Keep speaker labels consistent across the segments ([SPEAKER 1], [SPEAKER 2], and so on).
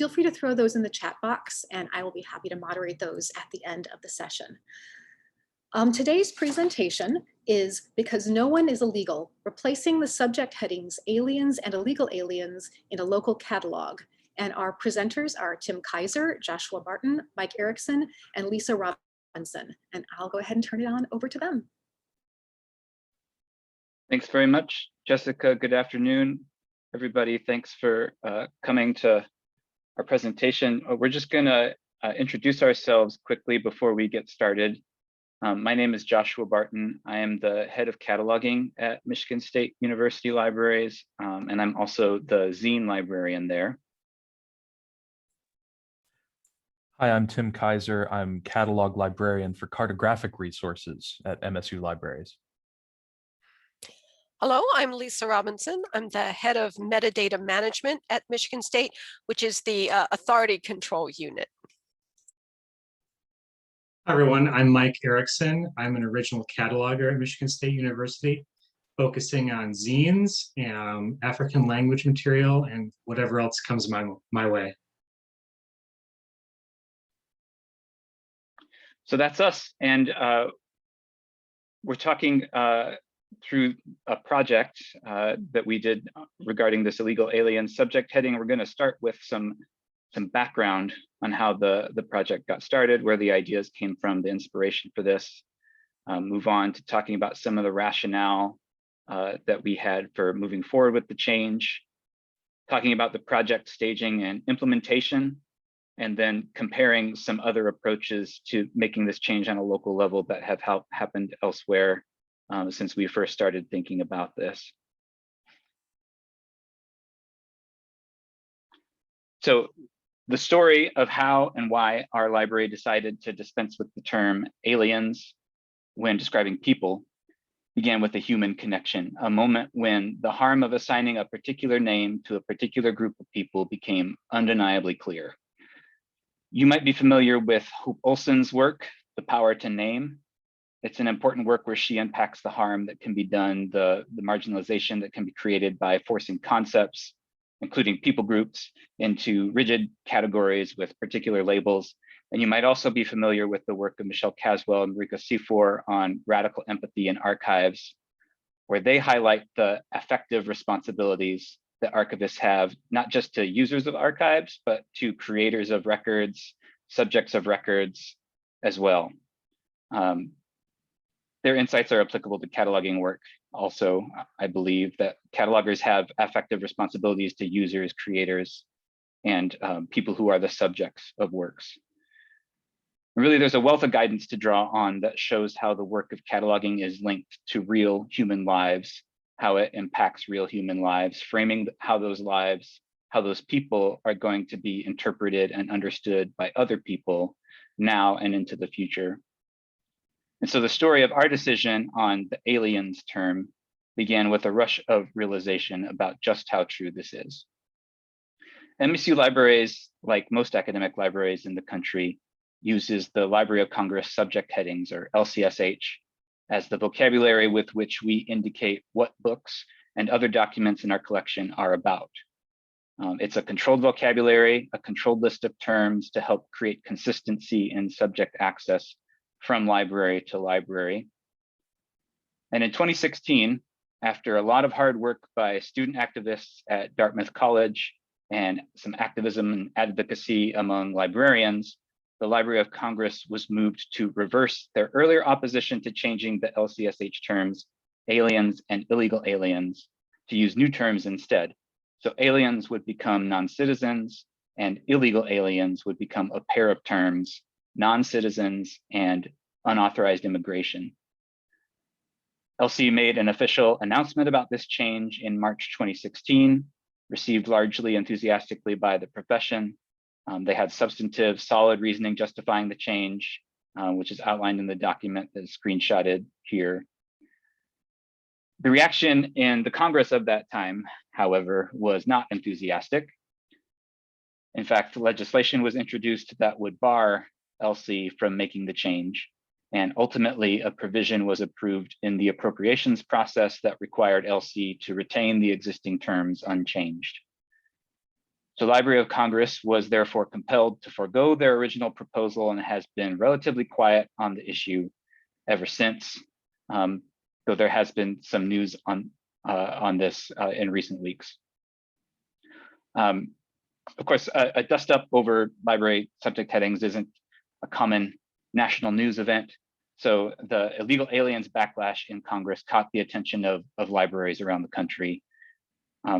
[SPEAKER 1] feel free to throw those in the chat box and I will be happy to moderate those at the end of the session. Today's presentation is Because No One is Illegal, Replacing the Subject Headings Aliens and Illegal Aliens in a Local Catalog. And our presenters are Tim Kaiser, Joshua Barton, Mike Erickson, and Lisa Robinson. And I'll go ahead and turn it on over to them.
[SPEAKER 2] Thanks very much, Jessica. Good afternoon, everybody. Thanks for coming to our presentation. We're just going to introduce ourselves quickly before we get started. My name is Joshua Barton. I am the head of cataloging at Michigan State University Libraries, and I'm also the zine librarian there.
[SPEAKER 3] Hi, I'm Tim Kaiser. I'm catalog librarian for cartographic resources at MSU Libraries.
[SPEAKER 4] Hello, I'm Lisa Robinson. I'm the head of metadata management at Michigan State, which is the authority control unit.
[SPEAKER 5] Hi, everyone. I'm Mike Erickson. I'm an original cataloger at Michigan State University, focusing on zines, African language material, and whatever else comes my way.
[SPEAKER 2] So that's us. And we're talking through a project that we did regarding this illegal alien subject heading. We're going to start with some background on how the project got started, where the ideas came from, the inspiration for this. Move on to talking about some of the rationale that we had for moving forward with the change, talking about the project staging and implementation, and then comparing some other approaches to making this change on a local level that have happened elsewhere since we first started thinking about this. So the story of how and why our library decided to dispense with the term aliens when describing people began with a human connection, a moment when the harm of assigning a particular name to a particular group of people became undeniably clear. You might be familiar with Hope Olson's work, The Power to Name. It's an important work where she unpacks the harm that can be done, the marginalization that can be created by forcing concepts, including people groups, into rigid categories with particular labels. And you might also be familiar with the work of Michelle Caswell and Marika Sefor on radical empathy in archives, where they highlight the affective responsibilities that archivists have, not just to users of archives, but to creators of records, subjects of records as well. Their insights are applicable to cataloging work. Also, I believe that catalogers have affective responsibilities to users, creators, and people who are the subjects of works. Really, there's a wealth of guidance to draw on that shows how the work of cataloging is linked to real human lives, how it impacts real human lives, framing how those people are going to be interpreted and understood by other people now and into the future. And so the story of our decision on the aliens term began with a rush of realization about just how true this is. MSU Libraries, like most academic libraries in the country, uses the Library of Congress subject headings, or LCSH, as the vocabulary with which we indicate what books and other documents in our collection are about. It's a controlled vocabulary, a controlled list of terms to help create consistency in subject access from library to library. And in 2016, after a lot of hard work by student activists at Dartmouth College and some activism and advocacy among librarians, the Library of Congress was moved to reverse their earlier opposition to changing the LCSH terms, aliens and illegal aliens, to use new terms instead. So aliens would become non-citizens and illegal aliens would become a pair of terms, non-citizens and unauthorized immigration. LC made an official announcement about this change in March 2016, received largely enthusiastically by the profession. They had substantive, solid reasoning justifying the change, which is outlined in the document that is screenshotted here. The reaction in the Congress of that time, however, was not enthusiastic. In fact, legislation was introduced that would bar LC from making the change. And ultimately, a provision was approved in the appropriations process that required LC to retain the existing terms unchanged. So Library of Congress was therefore compelled to forego their original proposal and has been relatively quiet on the issue ever since, though there has been some news on this in recent weeks. Of course, a dust up over library subject headings isn't a common national news event. So the illegal aliens backlash in Congress caught the attention of libraries around the country.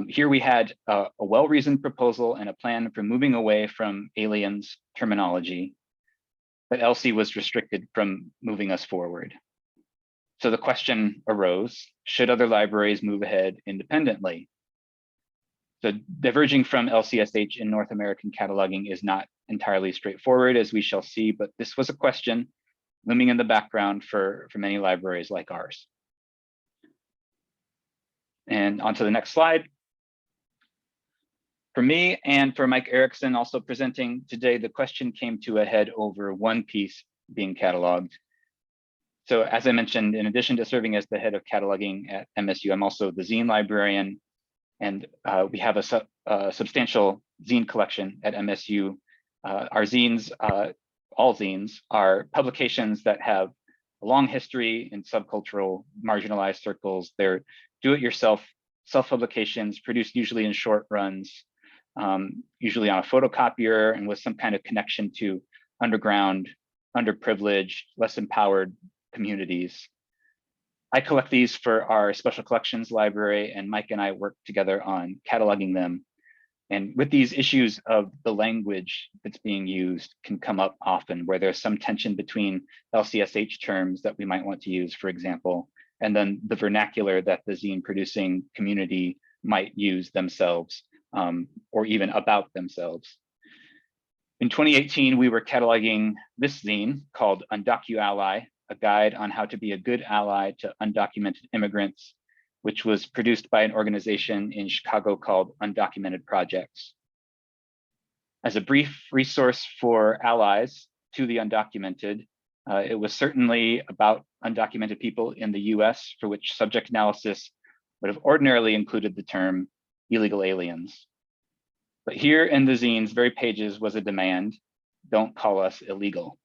[SPEAKER 2] Here we had a well-reasoned proposal and a plan for moving away from aliens terminology, but ELSI was restricted from moving us forward. So the question arose, should other libraries move ahead independently? So diverging from LCSH in North American cataloging is not entirely straightforward, as we shall see, but this was a question looming in the background for many libraries like ours. And on to the next slide. For me and for Mike Erickson, also presenting today, the question came to a head over one piece being cataloged. So as I mentioned, in addition to serving as the head of cataloging at MSU, I'm also the zine librarian, and we have a substantial zine collection at MSU. Our zines, all zines, are publications that have a long history in subcultural marginalized circles. They're do-it-yourself self-publications produced usually in short runs, usually on a photocopier and with some kind of connection to underground, underprivileged, less empowered communities. I collect these for our special collections library, and Mike and I work together on cataloging them. And with these issues of the language that's being used can come up often, where there's some tension between LCSH terms that we might want to use, for example, and then the vernacular that the zine producing community might use themselves, or even about themselves. In 2018, we were cataloging this zine called UndocuAlly, a guide on how to be a good ally to undocumented immigrants, which was produced by an organization in Chicago called Undocumented Projects. As a brief resource for allies to the undocumented, it was certainly about undocumented people in the US, for which subject analysis would have ordinarily included the term illegal aliens. But here in the zine's very pages was a demand, don't call us illegal.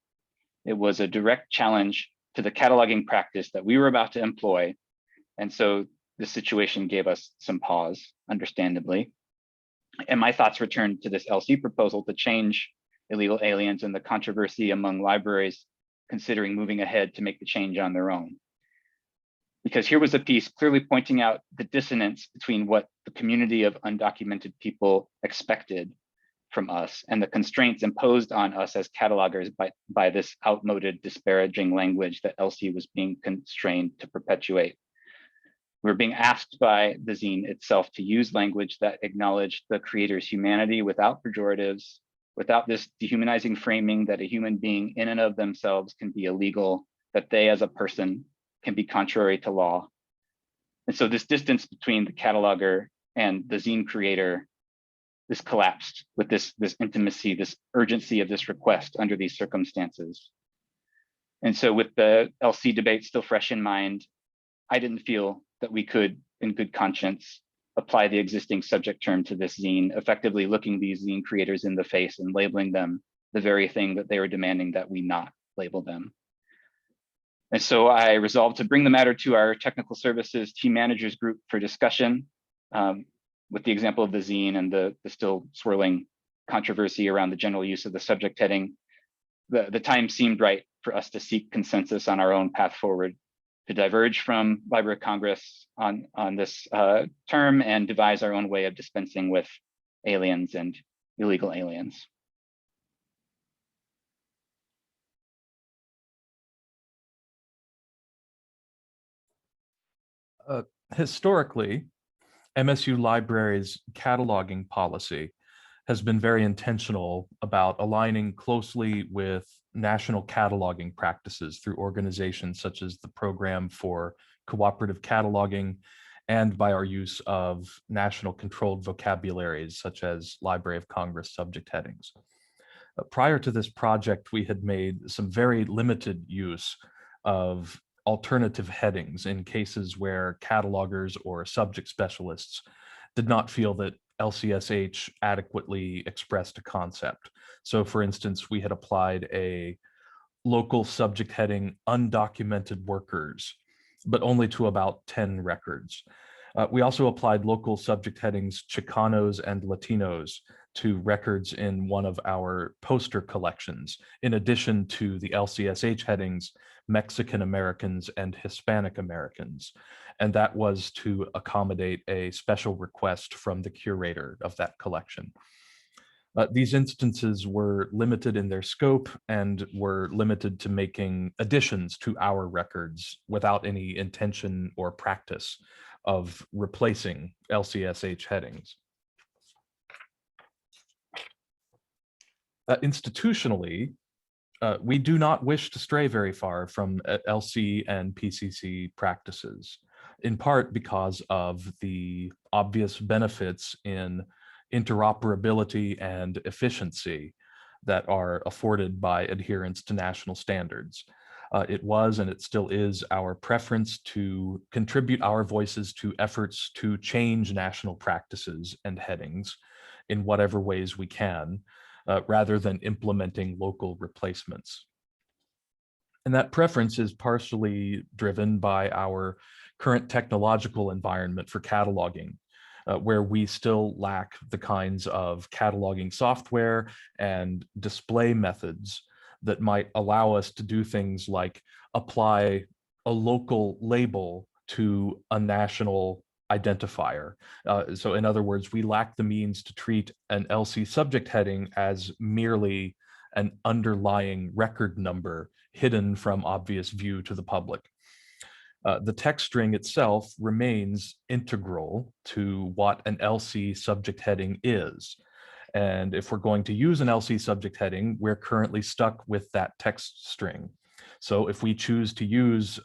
[SPEAKER 2] It was a direct challenge to the cataloging practice that we were about to employ. And so the situation gave us some pause, understandably. And my thoughts returned to this LC proposal to change illegal aliens and the controversy among libraries considering moving ahead to make the change on their own. Because here was a piece clearly pointing out the dissonance between what the community of undocumented people expected from us and the constraints imposed on us as catalogers by this outmoded, disparaging language that LC was being constrained to perpetuate. We were being asked by the zine itself to use language that acknowledged the creator's humanity without pejoratives, without this dehumanizing framing that a human being in and of themselves can be illegal, that they as a person can be contrary to law. And so this distance between the cataloger and the zine creator, this collapsed with this intimacy, this urgency of this request under these circumstances. And so with the LC debate still fresh in mind, I didn't feel that we could, in good conscience, apply the existing subject term to this zine, effectively looking these zine creators in the face and labeling them the very thing that they were demanding that we not label them. And so I resolved to bring the matter to our technical services team managers group for discussion, with the example of the zine and the still swirling controversy around the general use of the subject heading. The time seemed right for us to seek consensus on our own path forward, to diverge from Library of Congress on this term and devise our own way of dispensing with aliens and illegal aliens.
[SPEAKER 3] Historically, MSU Library's cataloging policy has been very intentional about aligning closely with national cataloging practices through organizations such as the Program for Cooperative Cataloging and by our use of national controlled vocabularies such as Library of Congress subject headings. Prior to this project, we had made some very limited use of alternative headings in cases where catalogers or subject specialists did not feel that LCSH adequately expressed a concept. So for instance, we had applied a local subject heading undocumented workers, but only to about 10 records. We also applied local subject headings Chicanos and Latinos to records in one of our poster collections, in addition to the LCSH headings Mexican Americans and Hispanic Americans. And that was to accommodate a special request from the curator of that collection. These instances were limited in their scope and were limited to making additions to our records without any intention or practice of replacing LCSH headings. Institutionally, we do not wish to stray very far from LC and PCC practices, in part because of the obvious benefits in interoperability and efficiency that are afforded by adherence to national standards. It was and it still is our preference to contribute our voices to efforts to change national practices and headings in whatever ways we can, rather than implementing local replacements. And that preference is partially driven by our current technological environment for cataloging, where we still lack the kinds of cataloging software and display methods that might allow us to do things like apply a local label to a national identifier. So in other words, we lack the means to treat an LC subject heading as merely an underlying record number hidden from obvious view to the public. The text string itself remains integral to what an LC subject heading is. And if we're going to use an LC subject heading, we're currently stuck with that text string. So if we choose to use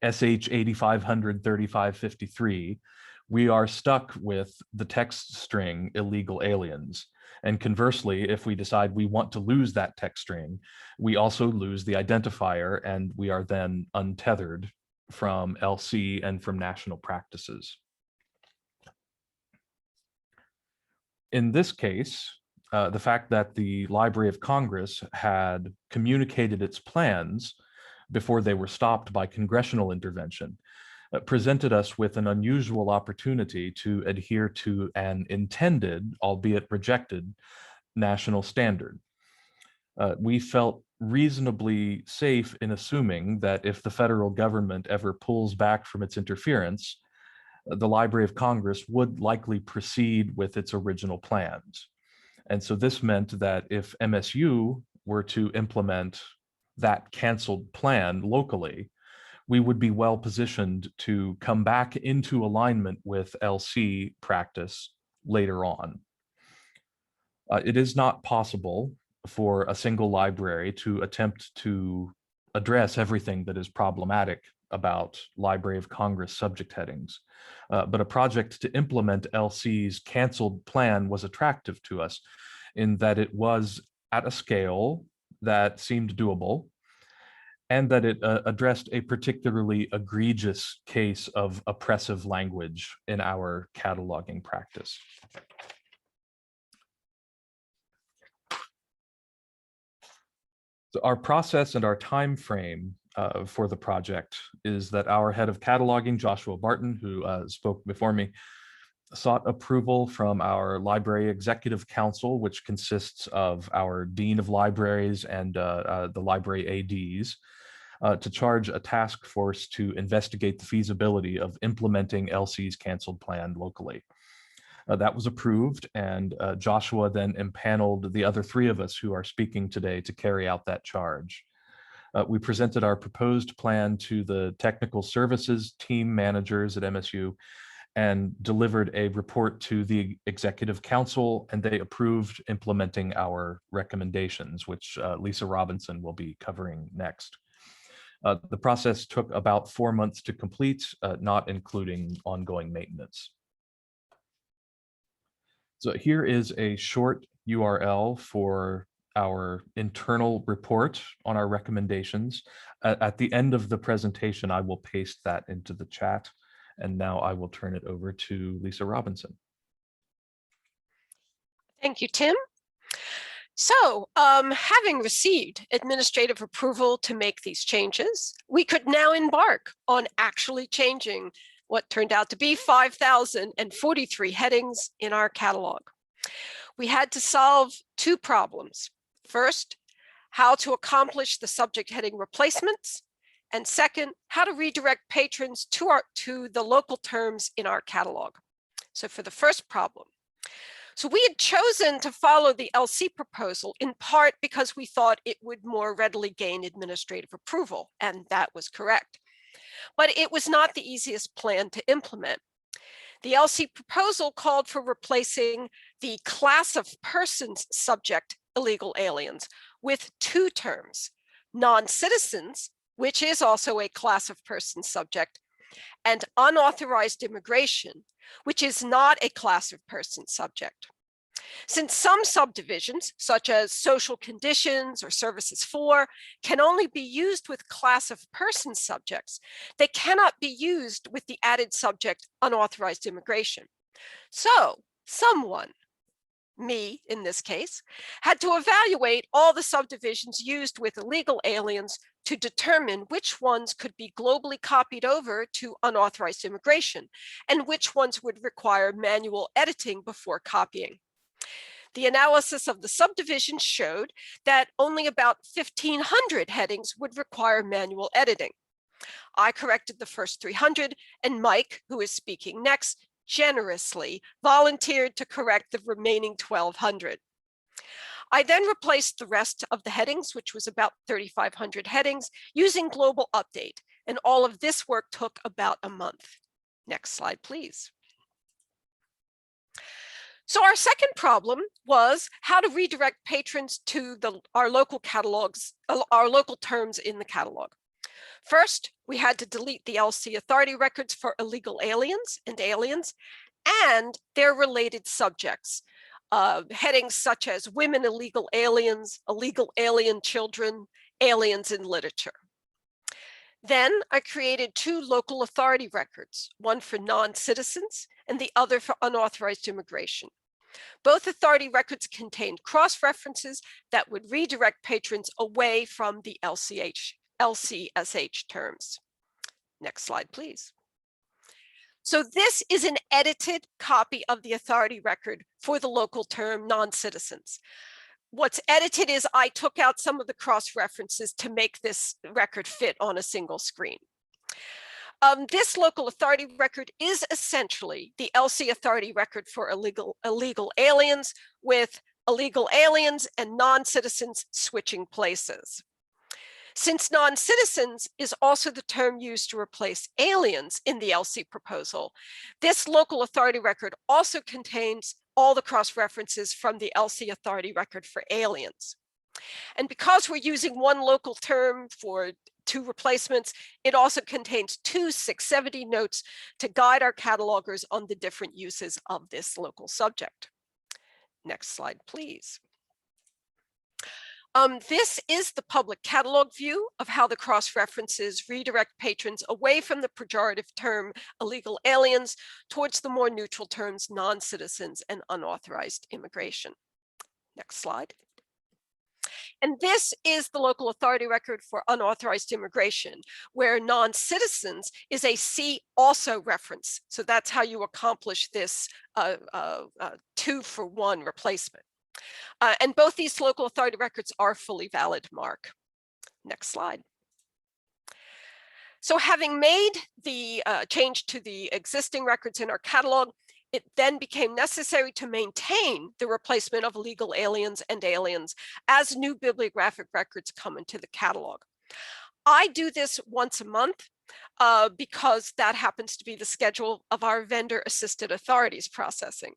[SPEAKER 3] SH 8500 3553, we are stuck with the text string illegal aliens. And conversely, if we decide we want to lose that text string, we also lose the identifier, and we are then untethered from LC and from national practices. In this case, the fact that the Library of Congress had communicated its plans before they were stopped by congressional intervention presented us with an unusual opportunity to adhere to an intended, albeit rejected, national standard. We felt reasonably safe in assuming that if the federal government ever pulls back from its interference, the Library of Congress would likely proceed with its original plans. And so this meant that if MSU were to implement that canceled plan locally, we would be well positioned to come back into alignment with LC practice later on. It is not possible for a single library to attempt to address everything that is problematic about Library of Congress subject headings. But a project to implement LC's canceled plan was attractive to us in that it was at a scale that seemed doable, and that it addressed a particularly egregious case of oppressive language in our cataloging practice. So our process and our time frame for the project is that our head of cataloging, Joshua Barton, who spoke before me, sought approval from our Library Executive Council, which consists of our Dean of Libraries and the library ADs, to charge a task force to investigate the feasibility of implementing LC's canceled plan locally. That was approved, and Joshua then impaneled the other three of us who are speaking today to carry out that charge. We presented our proposed plan to the technical services team managers at MSU and delivered a report to the Executive Council, and they approved implementing our recommendations, which Lisa Robinson will be covering next. The process took about 4 months to complete, not including ongoing maintenance. So here is a short URL for our internal report on our recommendations. At the end of the presentation, I will paste that into the chat. And now I will turn it over to Lisa Robinson.
[SPEAKER 4] Thank you, Tim. So, having received administrative approval to make these changes, we could now embark on actually changing what turned out to be 5,043 headings in our catalog. We had to solve two problems. First, how to accomplish the subject heading replacements, and second, how to redirect patrons to the local terms in our catalog. So for the first problem, so we had chosen to follow the LC proposal in part because we thought it would more readily gain administrative approval, and that was correct. But it was not the easiest plan to implement. The LC proposal called for replacing the class of persons subject illegal aliens with two terms, non-citizens, which is also a class of persons subject, and unauthorized immigration, which is not a class of persons subject. Since some subdivisions, such as social conditions or services for, can only be used with class of persons subjects, they cannot be used with the added subject unauthorized immigration. So someone, me in this case, had to evaluate all the subdivisions used with illegal aliens to determine which ones could be globally copied over to unauthorized immigration and which ones would require manual editing before copying. The analysis of the subdivision showed that only about 1,500 headings would require manual editing. I corrected the first 300, and Mike, who is speaking next, generously volunteered to correct the remaining 1,200. I then replaced the rest of the headings, which was about 3,500 headings, using Global Update, and all of this work took about a month. Next slide, please. So our second problem was how to redirect patrons to our local catalogs, our local terms in the catalog. First, we had to delete the LC authority records for illegal aliens and their related subjects. Headings such as women illegal aliens, illegal alien children, aliens in literature. Then I created two local authority records, one for non-citizens and the other for unauthorized immigration. Both authority records contained cross-references that would redirect patrons away from the LCSH terms. Next slide, please. So this is an edited copy of the authority record for the local term non-citizens. What's edited is I took out some of the cross-references to make this record fit on a single screen. This local authority record is essentially the LC authority record for illegal aliens, with illegal aliens and non-citizens switching places. Since non-citizens is also the term used to replace aliens in the LC proposal, this local authority record also contains all the cross-references from the LC authority record for aliens. And because we're using one local term for two replacements, it also contains two 670 notes to guide our catalogers on the different uses of this local subject. Next slide, please. This is the public catalog view of how the cross-references redirect patrons away from the pejorative term illegal aliens towards the more neutral terms non-citizens and unauthorized immigration. Next slide. And this is the local authority record for unauthorized immigration, where non-citizens is a see also reference. So that's how you accomplish this 2-for-1 replacement. And both these local authority records are fully valid, Mark. Next slide. So having made the change to the existing records in our catalog, it then became necessary to maintain the replacement of illegal aliens and aliens as new bibliographic records come into the catalog. I do this once a month because that happens to be the schedule of our vendor-assisted authorities processing.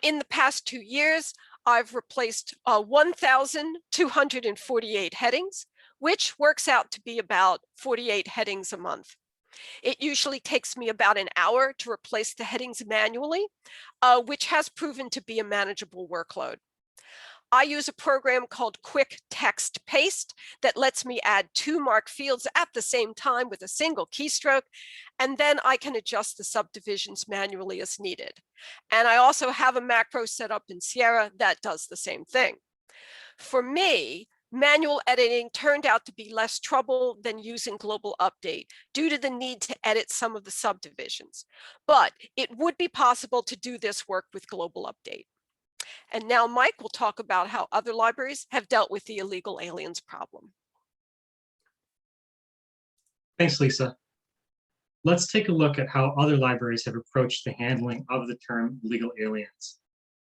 [SPEAKER 4] In the past 2 years, I've replaced 1,248 headings, which works out to be about 48 headings a month. It usually takes me about an hour to replace the headings manually, which has proven to be a manageable workload. I use a program called Quick Text Paste that lets me add 2 mark fields at the same time with a single keystroke, and then I can adjust the subdivisions manually as needed. And I also have a macro set up in Sierra that does the same thing. For me, manual editing turned out to be less trouble than using Global Update due to the need to edit some of the subdivisions. But it would be possible to do this work with Global Update. And now Mike will talk about how other libraries have dealt with the illegal aliens problem.
[SPEAKER 5] Thanks, Lisa. Let's take a look at how other libraries have approached the handling of the term illegal aliens.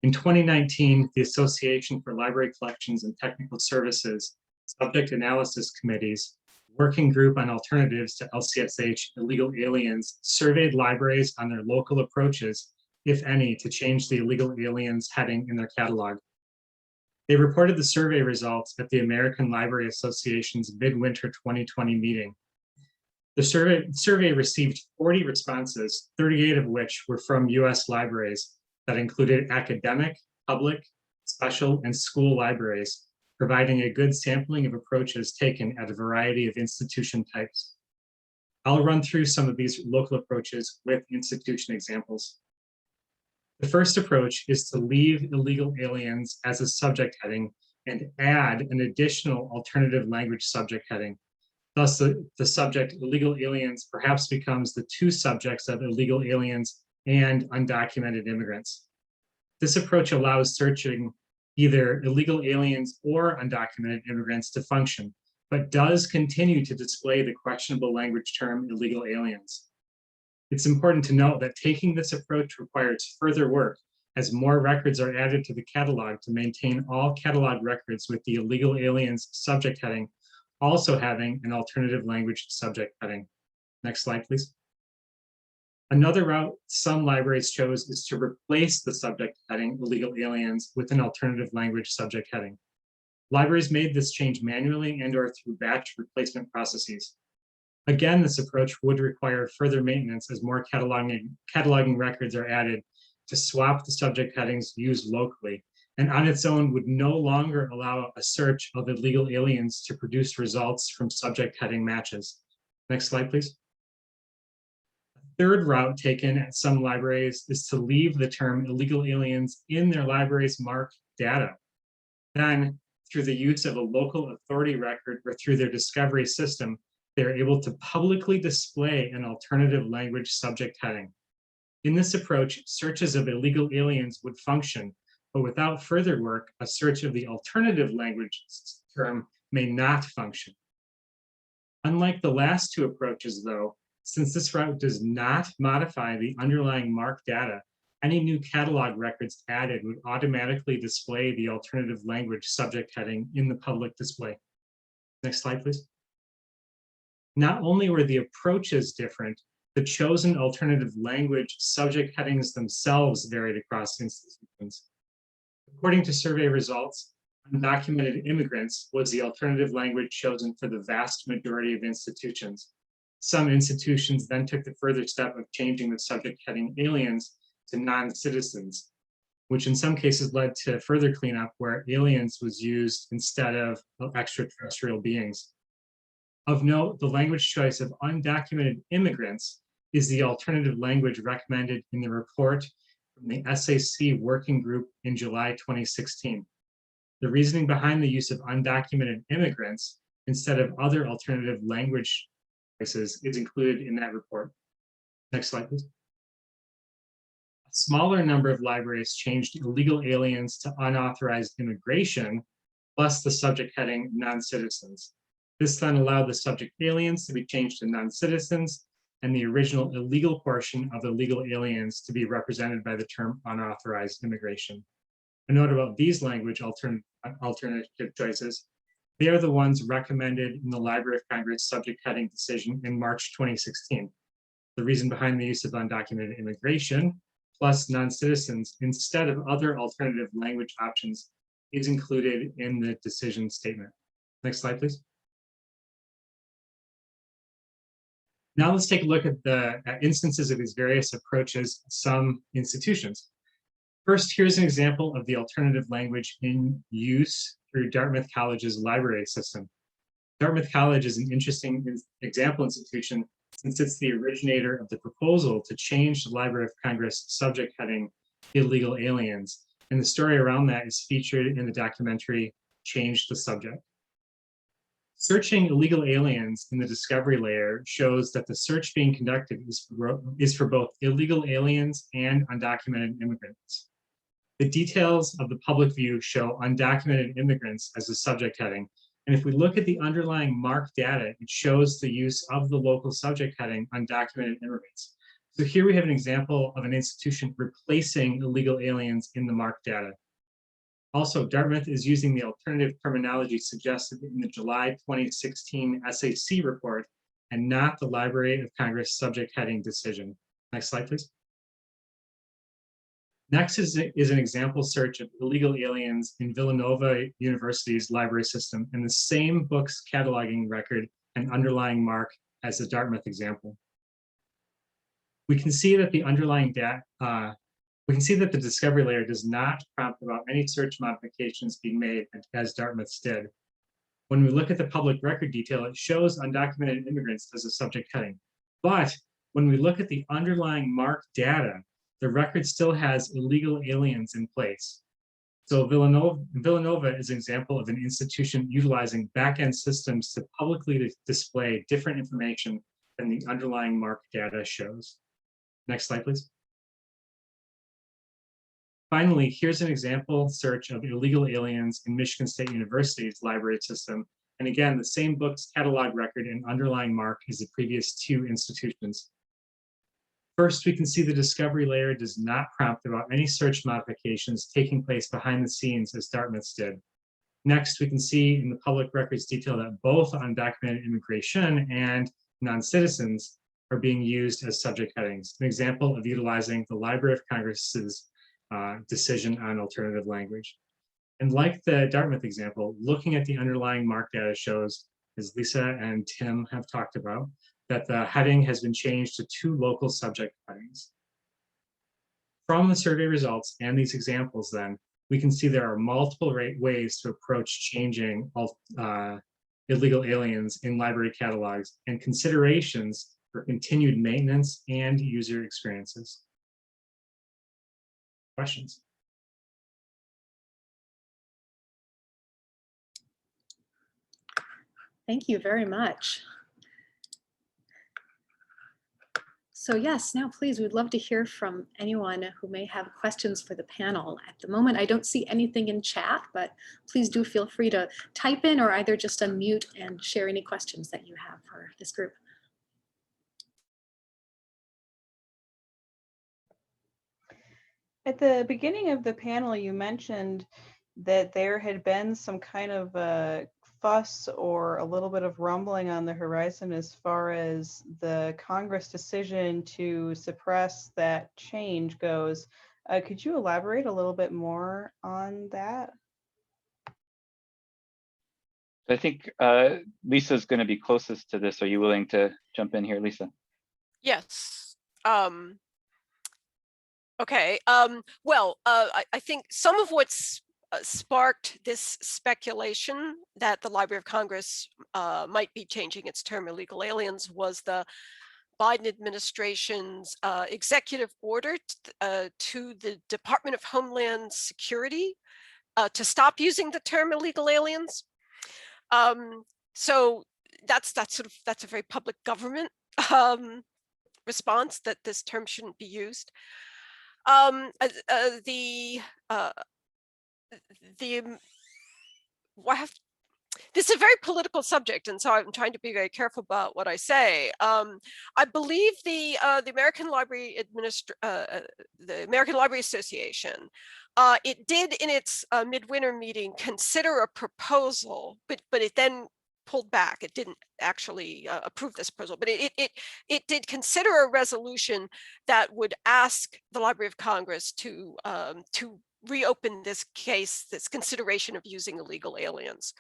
[SPEAKER 5] In 2019, the Association for Library Collections and Technical Services Subject Analysis Committee's Working Group on Alternatives to LCSH Illegal Aliens surveyed libraries on their local approaches, if any, to change the illegal aliens heading in their catalog. They reported the survey results at the American Library Association's Midwinter 2020 meeting. The survey received 40 responses, 38 of which were from US libraries that included academic, public, special, and school libraries, providing a good sampling of approaches taken at a variety of institution types. I'll run through some of these local approaches with institution examples. The first approach is to leave illegal aliens as a subject heading and add an additional alternative language subject heading. Thus, the subject illegal aliens perhaps becomes the 2 subjects of illegal aliens and undocumented immigrants. This approach allows searching either illegal aliens or undocumented immigrants to function, but does continue to display the questionable language term illegal aliens. It's important to note that taking this approach requires further work as more records are added to the catalog to maintain all catalog records with the illegal aliens subject heading also having an alternative language subject heading. Next slide, please. Another route some libraries chose is to replace the subject heading illegal aliens with an alternative language subject heading. Libraries made this change manually and/or through batch replacement processes. Again, this approach would require further maintenance as more cataloging records are added to swap the subject headings used locally, and on its own would no longer allow a search of illegal aliens to produce results from subject heading matches. Next slide, please. A third route taken at some libraries is to leave the term illegal aliens in their library's MARC data. Then, through the use of a local authority record or through their discovery system, they are able to publicly display an alternative language subject heading. In this approach, searches of illegal aliens would function, but without further work, a search of the alternative language term may not function. Unlike the last 2 approaches, though, since this route does not modify the underlying MARC data, any new catalog records added would automatically display the alternative language subject heading in the public display. Next slide, please. Not only were the approaches different, the chosen alternative language subject headings themselves varied across institutions. According to survey results, undocumented immigrants was the alternative language chosen for the vast majority of institutions. Some institutions then took the further step of changing the subject heading aliens to non-citizens, which in some cases led to further cleanup where aliens was used instead of extraterrestrial beings. Of note, the language choice of undocumented immigrants is the alternative language recommended in the report from the SAC Working Group in July 2016. The reasoning behind the use of undocumented immigrants instead of other alternative language choices is included in that report. Next slide, please. A smaller number of libraries changed illegal aliens to unauthorized immigration, plus the subject heading non-citizens. This then allowed the subject aliens to be changed to non-citizens and the original illegal portion of illegal aliens to be represented by the term unauthorized immigration. A note about these language alternative choices, they are the ones recommended in the Library of Congress subject heading decision in March 2016. The reason behind the use of undocumented immigration plus non-citizens instead of other alternative language options is included in the decision statement. Next slide, please. Now let's take a look at the instances of these various approaches at some institutions. First, here's an example of the alternative language in use through Dartmouth College's library system. Dartmouth College is an interesting example institution since it's the originator of the proposal to change the Library of Congress subject heading illegal aliens. And the story around that is featured in the documentary Change the Subject. Searching illegal aliens in the discovery layer shows that the search being conducted is for both illegal aliens and undocumented immigrants. The details of the public view show undocumented immigrants as a subject heading. And if we look at the underlying MARC data, it shows the use of the local subject heading undocumented immigrants. So here we have an example of an institution replacing illegal aliens in the MARC data. Also, Dartmouth is using the alternative terminology suggested in the July 2016 SAC report and not the Library of Congress subject heading decision. Next slide, please. Next is an example search of illegal aliens in Villanova University's library system in the same book's cataloging record and underlying MARC as the Dartmouth example. We can see that the underlying data, we can see that the discovery layer does not prompt about any search modifications being made as Dartmouth's did. When we look at the public record detail, it shows undocumented immigrants as a subject heading. But when we look at the underlying MARC data, the record still has illegal aliens in place. So Villanova is an example of an institution utilizing back-end systems to publicly display different information than the underlying MARC data shows. Next slide, please. Finally, here's an example search of illegal aliens in Michigan State University's library system. And again, the same book's catalog record and underlying MARC as the previous two institutions. First, we can see the discovery layer does not prompt about any search modifications taking place behind the scenes as Dartmouth's did. Next, we can see in the public records detail that both undocumented immigration and non-citizens are being used as subject headings, an example of utilizing the Library of Congress's decision on alternative language. And like the Dartmouth example, looking at the underlying MARC data shows, as Lisa and Tim have talked about, that the heading has been changed to two local subject headings. From the survey results and these examples then, we can see there are multiple ways to approach changing illegal aliens in library catalogs and considerations for continued maintenance and user experiences. Questions?
[SPEAKER 1] Thank you very much. So yes, now please, we'd love to hear from anyone who may have questions for the panel. At the moment, I don't see anything in chat, but please do feel free to type in or either just unmute and share any questions that you have for this group.
[SPEAKER 6] At the beginning of the panel, you mentioned that there had been some kind of a fuss or a little bit of rumbling on the horizon as far as the Congress decision to suppress that change goes. Could you elaborate a little bit more on that?
[SPEAKER 2] I think Lisa's going to be closest to this. Are you willing to jump in here, Lisa?
[SPEAKER 4] Yes. Okay. Well, I think some of what's sparked this speculation that the Library of Congress might be changing its term illegal aliens was the Biden administration's executive order to the Department of Homeland Security to stop using the term illegal aliens. So that's a very public government response that this term shouldn't be used. This is a very political subject, and so I'm trying to be very careful about what I say. I believe the American Library Association, it did in its midwinter meeting consider a proposal, but it then pulled back. It didn't actually approve this proposal, but it did consider a resolution that would ask the Library of Congress to reopen this case, this consideration of using illegal aliens.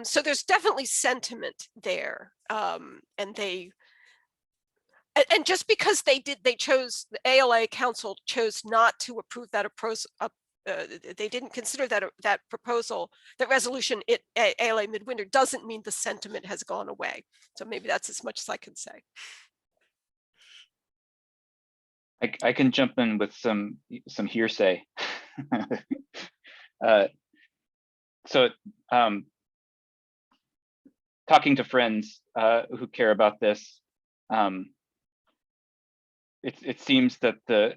[SPEAKER 4] So there's definitely sentiment there, and they And just because they chose, the ALA council chose not to approve that approach, they didn't consider that proposal, that resolution, ALA Midwinter, doesn't mean the sentiment has gone away. So maybe that's as much as I can say.
[SPEAKER 2] I can jump in with some hearsay. Talking to friends who care about this, it seems that the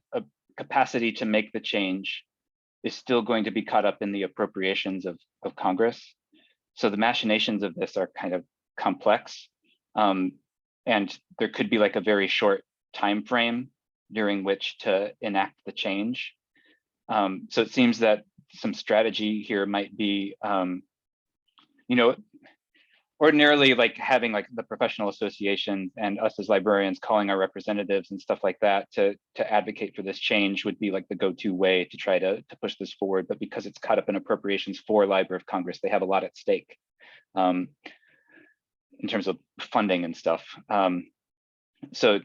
[SPEAKER 2] capacity to make the change is still going to be caught up in the appropriations of Congress. So the machinations of this are kind of complex, and there could be like a very short time frame during which to enact the change. So it seems that some strategy here might be, ordinarily, like having like the professional association and us as librarians calling our representatives and stuff like that to advocate for this change would be like the go-to way to try to push this forward. But because it's caught up in appropriations for Library of Congress, they have a lot at stake in terms of funding and stuff. So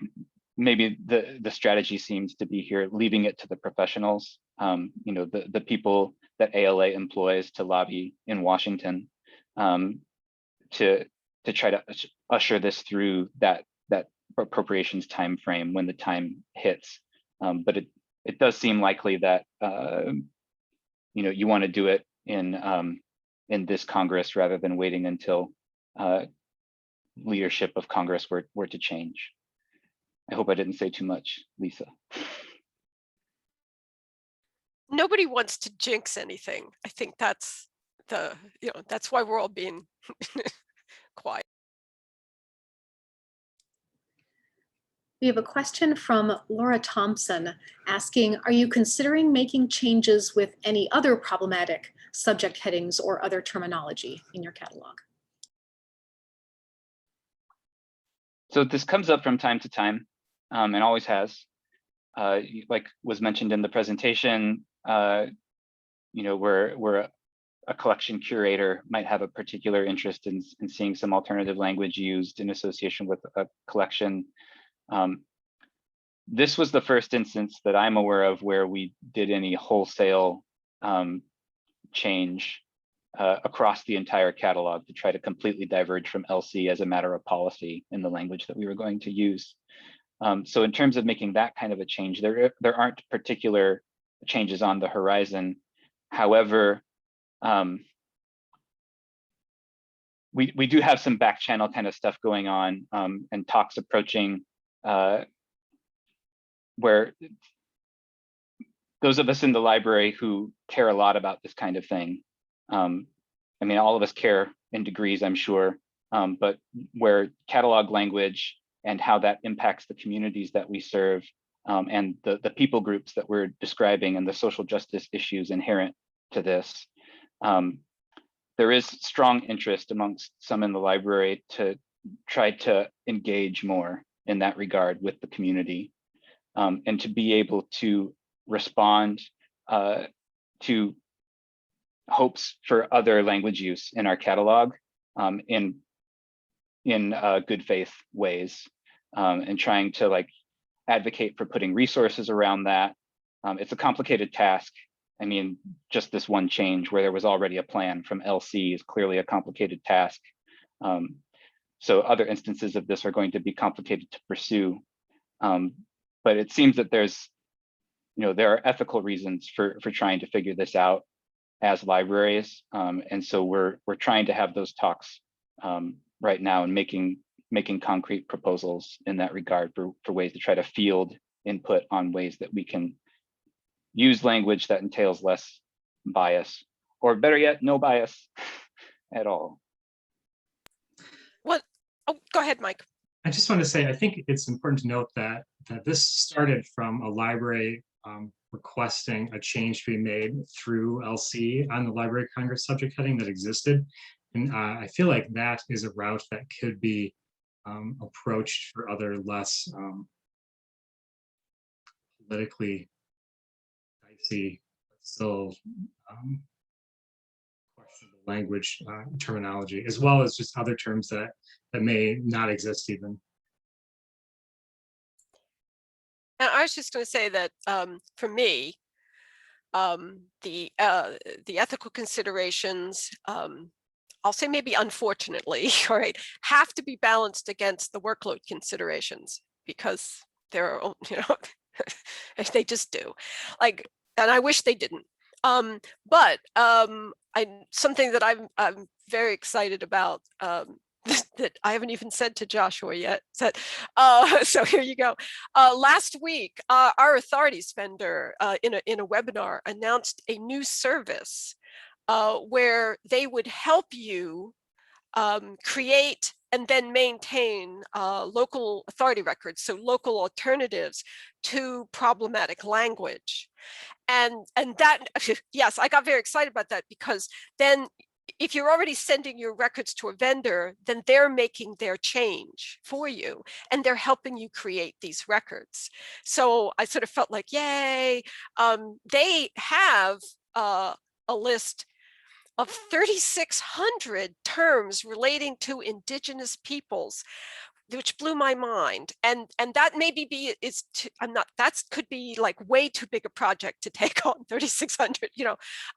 [SPEAKER 2] maybe the strategy seems to be here, leaving it to the professionals, the people that ALA employs to lobby in Washington, to try to usher this through that appropriations time frame when the time hits. But it does seem likely that you want to do it in this Congress rather than waiting until leadership of Congress were to change. I hope I didn't say too much, Lisa.
[SPEAKER 4] Nobody wants to jinx anything. I think that's that's why we're all being quiet.
[SPEAKER 1] We have a question from Laura Thompson asking, are you considering making changes with any other problematic subject headings or other terminology in your catalog?
[SPEAKER 2] So this comes up from time to time, and always has. Like was mentioned in the presentation, where a collection curator might have a particular interest in seeing some alternative language used in association with a collection. This was the first instance that I'm aware of where we did any wholesale change across the entire catalog to try to completely diverge from LC as a matter of policy in the language that we were going to use. So in terms of making that kind of a change, there aren't particular changes on the horizon. However, we do have some back channel kind of stuff going on, and talks approaching where those of us in the library who care a lot about this kind of thing, I mean, all of us care in degrees, I'm sure, but where catalog language and how that impacts the communities that we serve, and the people groups that we're describing and the social justice issues inherent to this. There is strong interest amongst some in the library to try to engage more in that regard with the community, and to be able to respond to hopes for other language use in our catalog in good faith ways, and trying to like advocate for putting resources around that. It's a complicated task. I mean, just this one change where there was already a plan from LC is clearly a complicated task. So other instances of this are going to be complicated to pursue. But it seems that there are ethical reasons for trying to figure this out as libraries. And so we're trying to have those talks right now and making concrete proposals in that regard for ways to try to field input on ways that we can use language that entails less bias, or better yet, no bias at all.
[SPEAKER 4] What? Oh, go ahead, Mike.
[SPEAKER 5] I just want to say, I think it's important to note that this started from a library requesting a change to be made through LC on the Library of Congress subject heading that existed. And I feel like that is a route that could be approached for other less politically dicey, but still questionable language terminology, as well as just other terms that may not exist even.
[SPEAKER 4] And I was just going to say that for me, the ethical considerations, I'll say maybe unfortunately, all right, have to be balanced against the workload considerations, because there are, they just do. Like, and I wish they didn't. But something that I'm very excited about, that I haven't even said to Joshua yet. So here you go. Last week, our authorities vendor in a webinar announced a new service where they would help you create and then maintain local authority records, so local alternatives to problematic language. And that, yes, I got very excited about that, because then if you're already sending your records to a vendor, then they're making their change for you and they're helping you create these records. So I sort of felt like, yay. They have a list of 3,600 terms relating to indigenous peoples, which blew my mind. And that maybe that could be like way too big a project to take on, 3,600,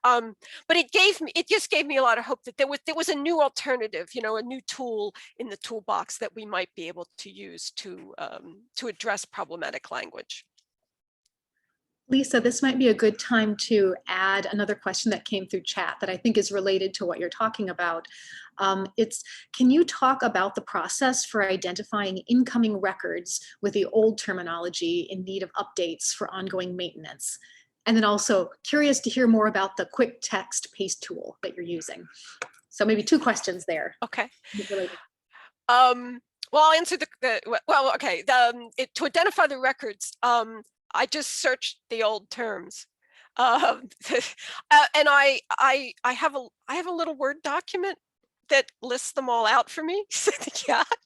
[SPEAKER 4] but it just gave me a lot of hope that there was a new alternative, a new tool in the toolbox that we might be able to use to address problematic language.
[SPEAKER 1] Lisa, this might be a good time to add another question that came through chat that I think is related to what you're talking about. Can you talk about the process for identifying incoming records with the old terminology in need of updates for ongoing maintenance? And then also curious to hear more about the quick text paste tool that you're using. So maybe two questions there.
[SPEAKER 4] Okay.
[SPEAKER 1] Related.
[SPEAKER 4] Well, I'll answer okay. To identify the records, I just searched the old terms, and I have a little Word document that lists them all out for me.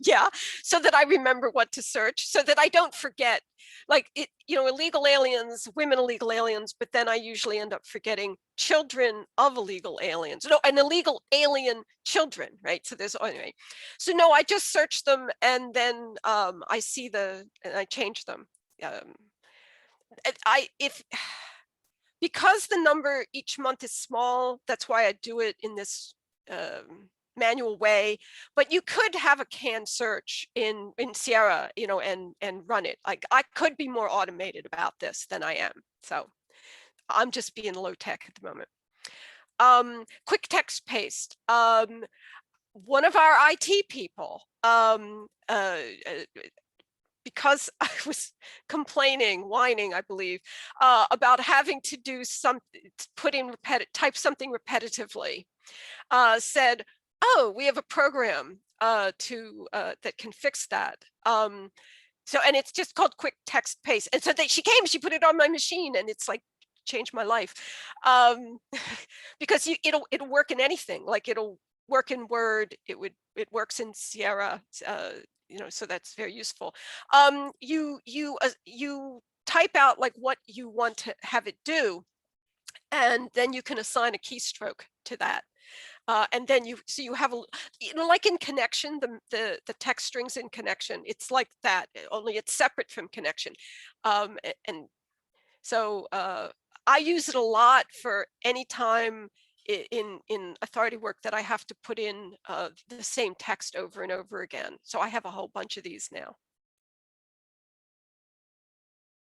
[SPEAKER 4] yeah, so that I remember what to search, so that I don't forget. Like illegal aliens, women illegal aliens, but then I usually end up forgetting children of illegal aliens. No, and illegal alien children, right? So anyway. So no, I just search them, and then I see and I change them. Because the number each month is small, that's why I do it in this manual way. But you could have a canned search in Sierra, and run it. Like, I could be more automated about this than I am. So I'm just being low tech at the moment. Quick text paste. One of our IT people, because I was whining, I believe, about having to do type something repetitively, said, "Oh, we have a program that can fix that." And it's just called quick text paste. And so she put it on my machine, and it's like changed my life, because it'll work in anything. Like, it'll work in Word. It works in Sierra. So that's very useful. You type out like what you want to have it do, and then you can assign a keystroke to that. And then you have like in Connection, the text strings in Connection, it's like that, only it's separate from Connection. And so I use it a lot for any time in authority work that I have to put in the same text over and over again. So I have a whole bunch of these now.